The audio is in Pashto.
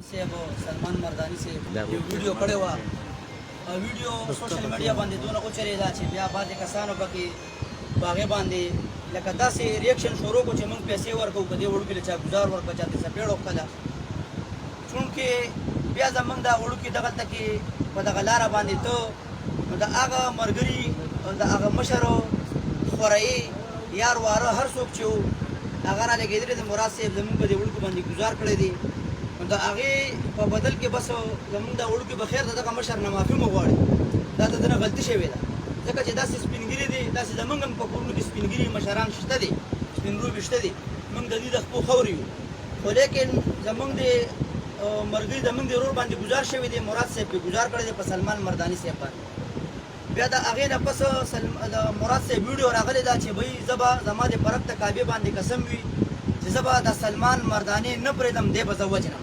से अब सलमान मर्दानी से यो वीडियो कड़े हुआ वीडियो सोशल मीडिया बांधे दोनों को चले जा छे ब्या बाजे कसानो बकी बागे बांधे लकदा से रिएक्शन शोरो को चमंग पैसे वर को कदे उड़ के चा गुजार वर बचाते से पेड़ो कदा चुनके ब्या जमंग दा उड़ की दगल तकी पदगलारा बांधे तो दा आगा मरगरी दा आगा मशरो खराई यार वारो हर सोक छो अगर आले गेदरे दे मुराद से जमंग को दे उड़ को बांधे गुजार करे दी دا هغه په بدل کې بس زمونږ د وړو کې بخیر دغه مشر نه معافي مو غواړي دا د نه غلطي شوې ده ځکه چې داسې سپینګری دي داسې زمونږ هم په کورونو کې سپینګری مشران شته دي سپینروبي شته دي موږ د دې د خپل خبرې یو خو لیکن زمونږ د مرګي زمونږ د ورور باندې گزار شوی دی مراد صاحب په گزار کړی دی په سلمان مردانی صاحب باندې بیا دا هغه نه پس مراد صاحب ویډیو راغلی دا چې وای زبا زما د پرک ته کعبه باندې قسم وي چې زبا د سلمان مردانی نه پرېدم دی په زوجنه